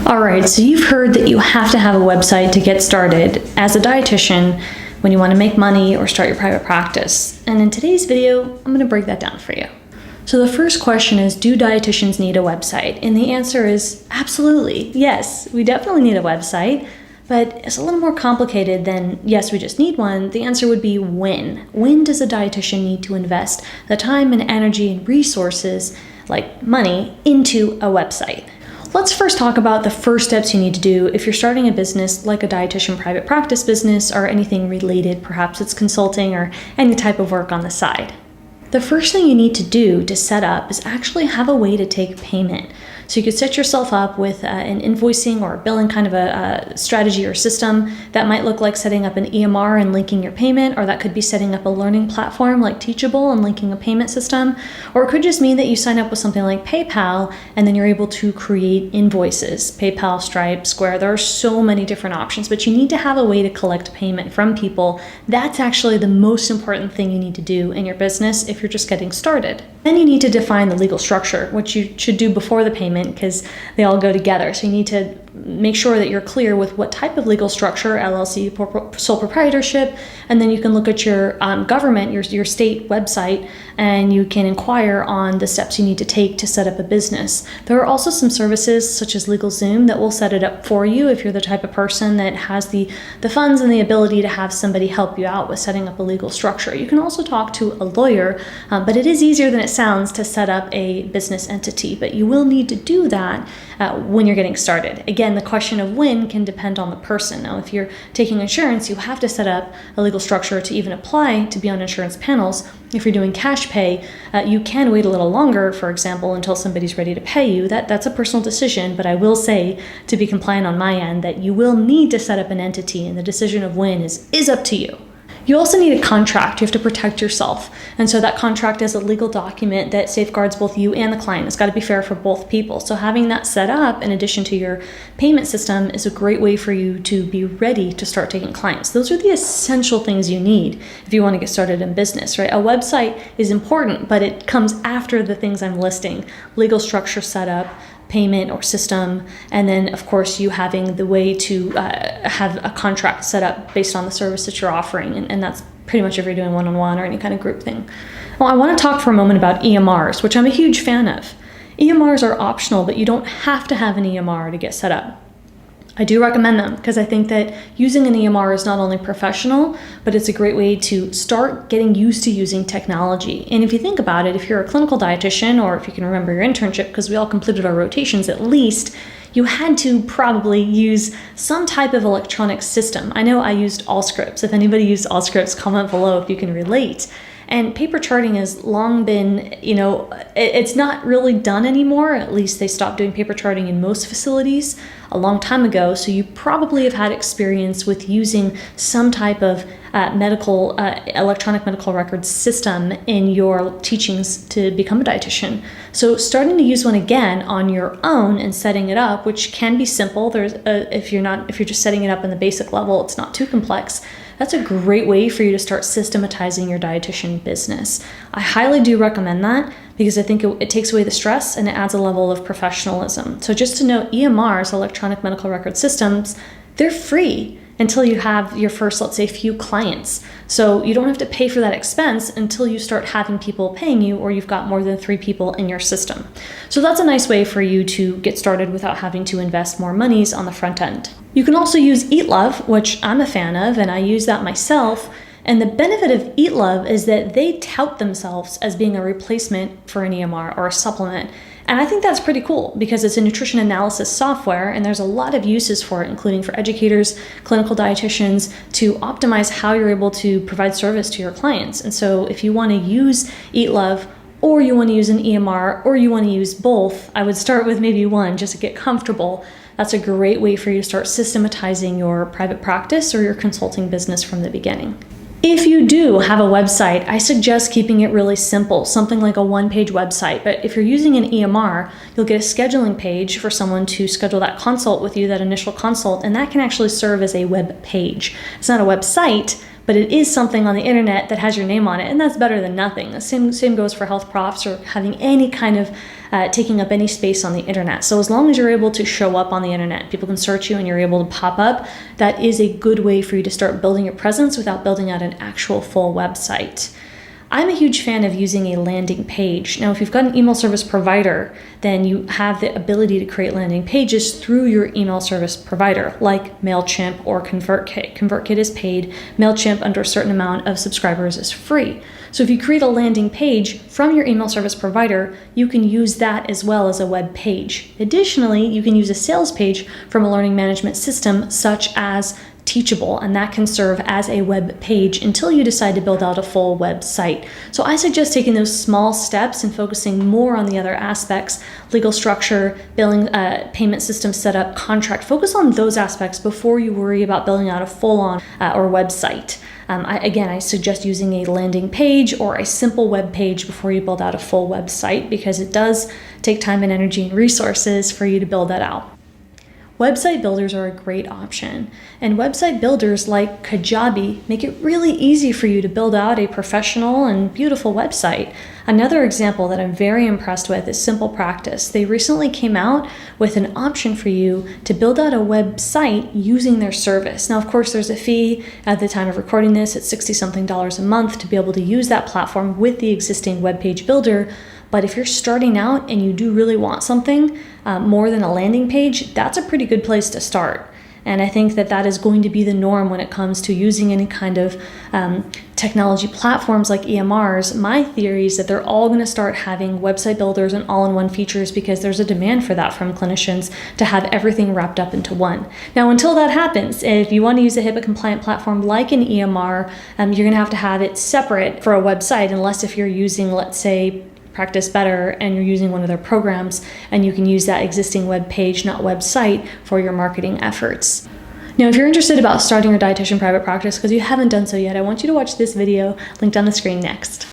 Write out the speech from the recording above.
All right, so you've heard that you have to have a website to get started as a dietitian when you want to make money or start your private practice. And in today's video, I'm going to break that down for you. So the first question is, do dietitians need a website? And the answer is absolutely. Yes, we definitely need a website, but it's a little more complicated than, yes, we just need one. The answer would be when. When does a dietitian need to invest the time and energy and resources, like money, into a website? Let's first talk about the first steps you need to do if you're starting a business like a dietitian private practice business or anything related. Perhaps it's consulting or any type of work on the side. The first thing you need to do to set up is actually have a way to take payment. So you could set yourself up with an invoicing or billing kind of a strategy or system. That might look like setting up an EMR and linking your payment, or that could be setting up a learning platform like Teachable and linking a payment system. Or it could just mean that you sign up with something like PayPal and then you're able to create invoices. PayPal, Stripe, Square, there are so many different options, but you need to have a way to collect payment from people. That's actually the most important thing you need to do in your business if you're just getting started. Then you need to define the legal structure, which you should do before the payment because they all go together. So you need to make sure that you're clear with what type of legal structure, LLC, sole proprietorship, and then you can look at your government, your state website, and you can inquire on the steps you need to take to set up a business. There are also some services such as LegalZoom that will set it up for you if you're the type of person that has the funds and the ability to have somebody help you out with setting up a legal structure. You can also talk to a lawyer, but it is easier than it sounds to set up a business entity, but you will need to do that when you're getting started. Again, the question of when can depend on the person. Now, if you're taking insurance, you have to set up a legal structure to even apply to be on insurance panels. If you're doing cash pay, you can wait a little longer, for example, until somebody's ready to pay you. That's a personal decision, but I will say, to be compliant on my end, that you will need to set up an entity, and the decision of when is up to you. You also need a contract. You have to protect yourself. And so that contract is a legal document that safeguards both you and the client. It's got to be fair for both people. So having that set up in addition to your payment system is a great way for you to be ready to start taking clients. Those are the essential things you need if you want to get started in business, right? A website is important, but it comes after the things I'm listing. Legal structure set up, payment or system, and then of course you having the way to have a contract set up based on the service that you're offering, and that's pretty much if you're doing one-on-one or any kind of group thing. Well, I want to talk for a moment about EMRs, which I'm a huge fan of. EMRs are optional, but you don't have to have an EMR to get set up. I do recommend them because I think that using an EMR is not only professional, but it's a great way to start getting used to using technology. And if you think about it, if you're a clinical dietitian, or if you can remember your internship, because we all completed our rotations at least, you had to probably use some type of electronic system. I know I used Allscripts. If anybody used Allscripts, comment below if you can relate. And paper charting has long been, it's not really done anymore. At least they stopped doing paper charting in most facilities a long time ago. So you probably have had experience with using some type of electronic medical records system in your teachings to become a dietitian. So starting to use one again on your own and setting it up, which can be simple. If you're just setting it up in the basic level, it's not too complex. That's a great way for you to start systematizing your dietitian business. I highly do recommend that because I think it takes away the stress and it adds a level of professionalism. So just to note, EMRs, electronic medical record systems, they're free until you have your first, let's say, few clients. So you don't have to pay for that expense until you start having people paying you, or you've got more than 3 people in your system. So that's a nice way for you to get started without having to invest more monies on the front end. You can also use EatLove, which I'm a fan of, and I use that myself. And the benefit of EatLove is that they tout themselves as being a replacement for an EMR or a supplement. And I think that's pretty cool because it's a nutrition analysis software, and there's a lot of uses for it, including for educators, clinical dietitians, to optimize how you're able to provide service to your clients. And so if you want to use EatLove, or you want to use an EMR, or you want to use both, I would start with maybe one just to get comfortable. That's a great way for you to start systematizing your private practice or your consulting business from the beginning. If you do have a website, I suggest keeping it really simple, something like a one-page website. But if you're using an EMR, you'll get a scheduling page for someone to schedule that consult with you, that initial consult, and that can actually serve as a web page. It's not a website, but it is something on the internet that has your name on it, and that's better than nothing. The same goes for health profs or having any kind of taking up any space on the internet. So as long as you're able to show up on the internet, people can search you and you're able to pop up, that is a good way for you to start building your presence without building out an actual full website. I'm a huge fan of using a landing page. Now, if you've got an email service provider, then you have the ability to create landing pages through your email service provider, like MailChimp or ConvertKit. ConvertKit is paid. MailChimp, under a certain amount of subscribers, is free. So if you create a landing page from your email service provider, you can use that as well as a web page. Additionally, you can use a sales page from a learning management system such as Teachable, and that can serve as a web page until you decide to build out a full website. So I suggest taking those small steps and focusing more on the other aspects: legal structure, billing, payment system setup, contract. Focus on those aspects before you worry about building out a full-on or website. I suggest using a landing page or a simple web page before you build out a full website, because it does take time and energy and resources for you to build that out. Website builders are a great option, and website builders like Kajabi make it really easy for you to build out a professional and beautiful website. Another example that I'm very impressed with is Simple Practice. They recently came out with an option for you to build out a website using their service. Now, of course, there's a fee at the time of recording this. It's $60-something a month to be able to use that platform with the existing web page builder. But if you're starting out and you do really want something more than a landing page, that's a pretty good place to start. And I think that that is going to be the norm when it comes to using any kind of technology platforms like EMRs. My theory is that they're all going to start having website builders and all-in-one features, because there's a demand for that from clinicians to have everything wrapped up into one. Now, until that happens, if you want to use a HIPAA-compliant platform like an EMR, you're going to have it separate for a website, unless if you're using, let's say, Practice Better and you're using one of their programs, and you can use that existing web page, not website, for your marketing efforts. Now, if you're interested about starting your dietitian private practice because you haven't done so yet, I want you to watch this video linked on the screen next.